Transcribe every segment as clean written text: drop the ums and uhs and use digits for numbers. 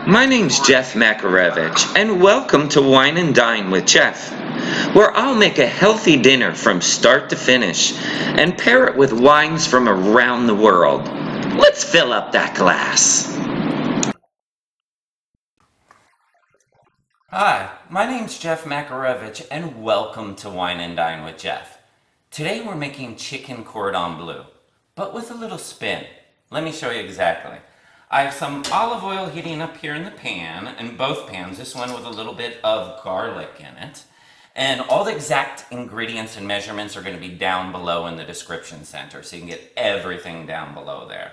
My name's Jeff Makarevich, and welcome to Wine and Dine with Jeff, where I'll make a healthy dinner from start to finish and pair it with wines from around the world. Let's fill up that glass. Hi, my name's Jeff Makarevich, and welcome to Wine and Dine with Jeff. Today we're making chicken cordon bleu, but with a little spin. Let me show you exactly. I have some olive oil heating up here in the pan, in both pans, this one with a little bit of garlic in it. And all the exact ingredients and measurements are going to be down below in the description center, so you can get everything down below there.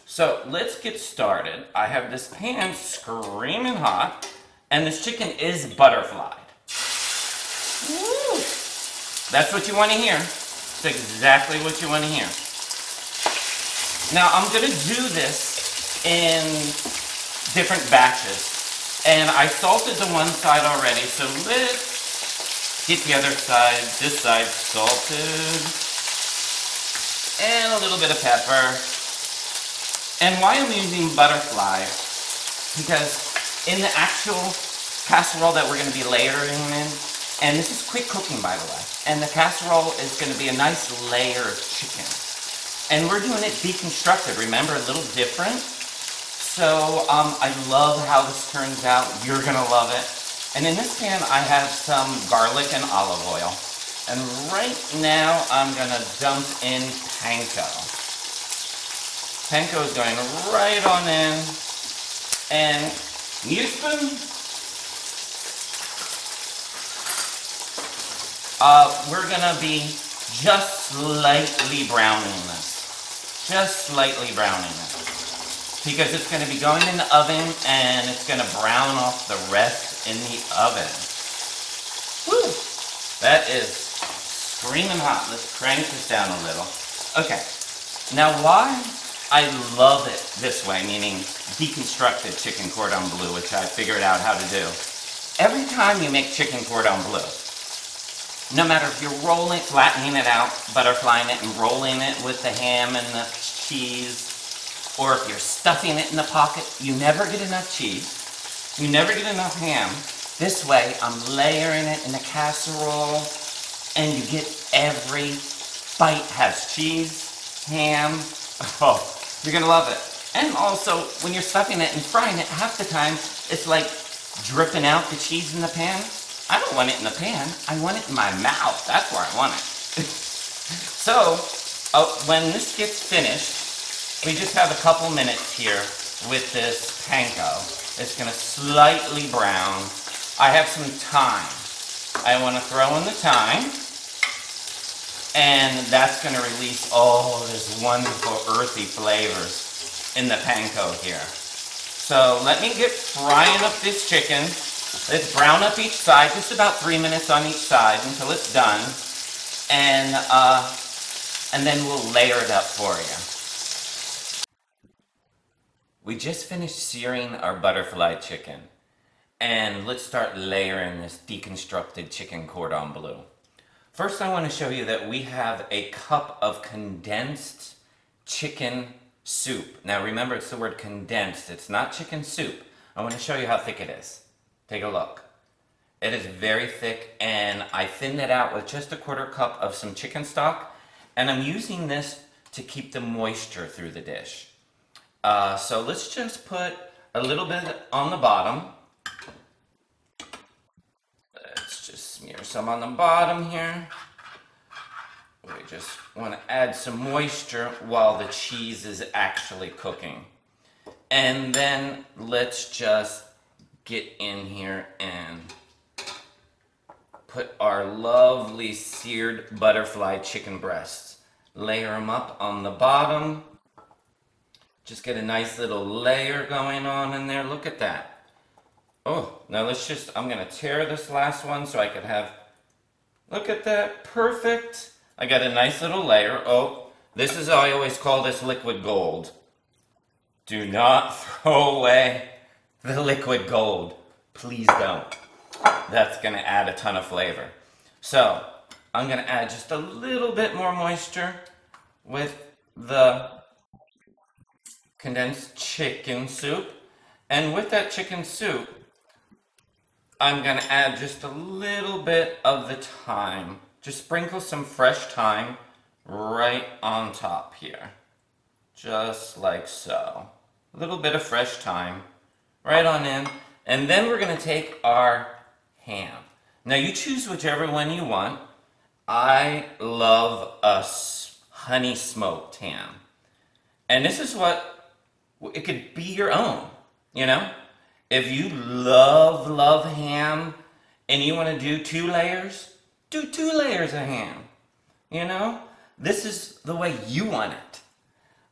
So let's get started. I have this pan screaming hot. And this chicken is butterflied. Woo! That's what you want to hear. It's exactly what you want to hear. Now I'm going to do this in different batches. And I salted the one side already, so let's get the other side, this side salted. And a little bit of pepper. And why I'm using butterfly, because in the actual casserole that we're going to be layering in, and this is quick cooking by the way, and the casserole is going to be a nice layer of chicken. And we're doing it deconstructed, remember, a little different. So I love how this turns out. You're going to love it. And in this pan I have some garlic and olive oil. And right now I'm going to dump in panko. Panko is going right on in. And need a spoon? We're gonna be just slightly browning this. Just slightly browning it. Because it's gonna be going in the oven and it's gonna brown off the rest in the oven. Woo! That is screaming hot. Let's crank this down a little. Okay. Now why I love it this way, meaning deconstructed chicken cordon bleu, which I figured out how to do. Every time you make chicken cordon bleu, no matter if you're rolling, flattening it out, butterflying it, and rolling it with the ham and the cheese, or if you're stuffing it in the pocket, you never get enough cheese, you never get enough ham. This way, I'm layering it in a casserole, and you get every bite has cheese, ham. Oh, you're gonna love it. And also, when you're stuffing it and frying it, half the time, it's like dripping out the cheese in the pan. I don't want it in the pan. I want it in my mouth. That's where I want it. So, when this gets finished, we just have a couple minutes here with this panko. It's gonna slightly brown. I have some thyme. I wanna throw in the thyme. And that's going to release all this wonderful earthy flavors in the panko here. So let me get frying up this chicken. Let's brown up each side, just about 3 minutes on each side until it's done. And then we'll layer it up for you. We just finished searing our butterfly chicken. And let's start layering this deconstructed chicken cordon bleu. First, I want to show you that we have a cup of condensed chicken soup. Now remember, it's the word condensed. It's not chicken soup. I want to show you how thick it is. Take a look. It is very thick, and I thinned it out with just a 1/4 cup of some chicken stock, and I'm using this to keep the moisture through the dish. So let's just put a little bit on the bottom. Smear some on the bottom here. We just want to add some moisture while the cheese is actually cooking. And then let's just get in here and put our lovely seared butterfly chicken breasts. Layer them up on the bottom. Just get a nice little layer going on in there. Look at that. Oh, now I'm going to tear this last one so I could have, look at that, perfect. I got a nice little layer. Oh, I always call this liquid gold. Do not throw away the liquid gold. Please don't. That's going to add a ton of flavor. So, I'm going to add just a little bit more moisture with the condensed chicken soup. And with that chicken soup, I'm gonna add just a little bit of the thyme. Just sprinkle some fresh thyme right on top here. Just like so. A little bit of fresh thyme right on in. And then we're gonna take our ham. Now you choose whichever one you want. I love a honey smoked ham. And this is what, it could be your own, you know? If you love ham and you want to do 2 layers, do 2 layers of ham, you know? This is the way you want it.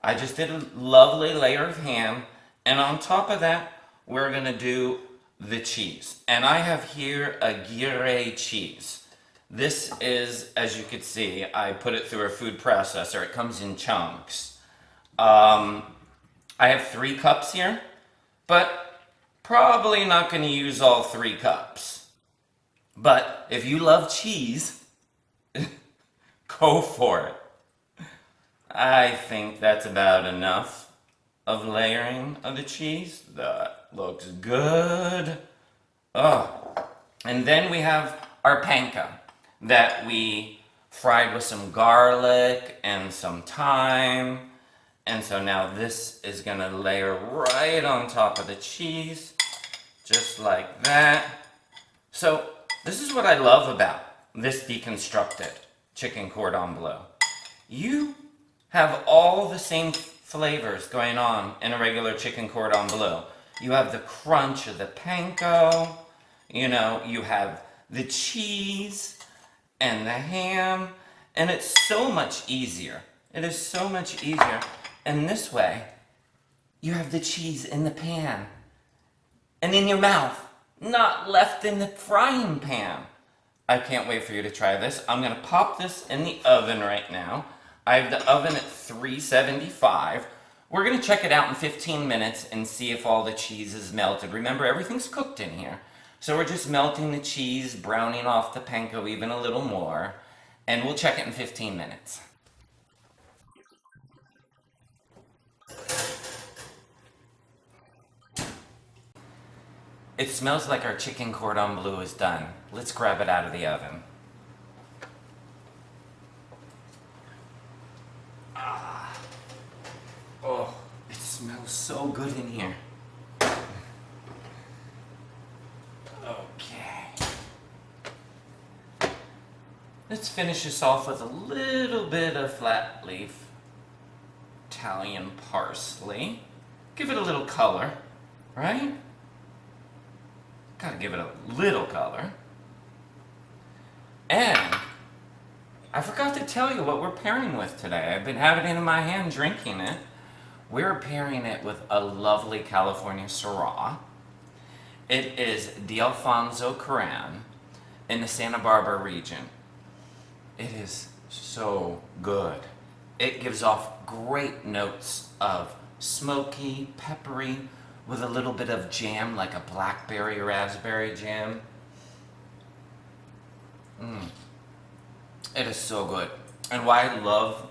I just did a lovely layer of ham, and on top of that, we're gonna do the cheese. And I have here a Gruyere cheese. This is, as you can see, I put it through a food processor. It comes in chunks. I have 3 cups here, but probably not gonna use all 3 cups. But if you love cheese, go for it. I think that's about enough of layering of the cheese. That looks good. Oh, and then we have our panko that we fried with some garlic and some thyme. And so now this is gonna layer right on top of the cheese, just like that. So this is what I love about this deconstructed chicken cordon bleu. You have all the same flavors going on in a regular chicken cordon bleu. You have the crunch of the panko, you know, you have the cheese and the ham, and it's so much easier. It is so much easier. And this way, you have the cheese in the pan and in your mouth, not left in the frying pan. I can't wait for you to try this. I'm gonna pop this in the oven right now. I have the oven at 375. We're gonna check it out in 15 minutes and see if all the cheese is melted. Remember, everything's cooked in here. So we're just melting the cheese, browning off the panko even a little more, and we'll check it in 15 minutes. It smells like our chicken cordon bleu is done. Let's grab it out of the oven. Oh, it smells so good in here. Okay. Let's finish this off with a little bit of flat leaf Italian parsley. Give it a little color, right? Gotta give it a little color. And I forgot to tell you what we're pairing with today. I've been having it in my hand, drinking it. We're pairing it with a lovely California Syrah. It is D'Alfonso Carran in the Santa Barbara region. It is so good. It gives off great notes of smoky, peppery, with a little bit of jam, like a blackberry raspberry jam. It is so good. And why I love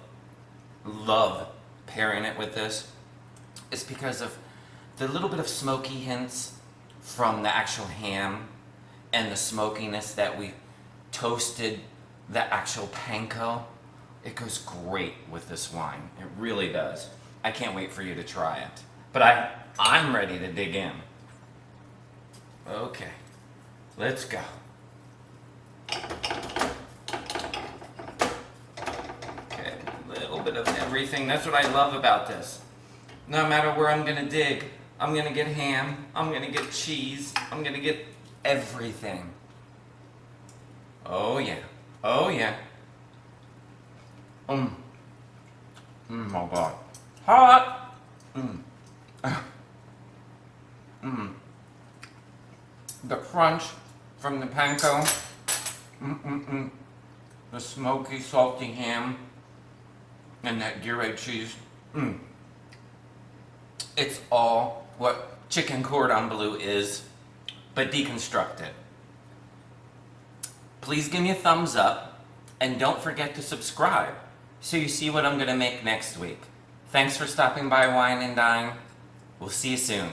pairing it with this is because of the little bit of smoky hints from the actual ham and the smokiness that we toasted the actual panko. It goes great with this wine. It really does. I can't wait for you to try it. But I'm ready to dig in. Okay, let's go. Okay, a little bit of everything. That's what I love about this. No matter where I'm gonna dig, I'm gonna get ham, I'm gonna get cheese, I'm gonna get everything. Oh yeah, oh yeah. Oh my God. Hot! The crunch from the panko. The smoky, salty ham. And that Gruyere cheese. It's all what chicken cordon bleu is, but deconstructed. Please give me a thumbs up, and don't forget to subscribe so you see what I'm going to make next week. Thanks for stopping by Wine and Dine. We'll see you soon.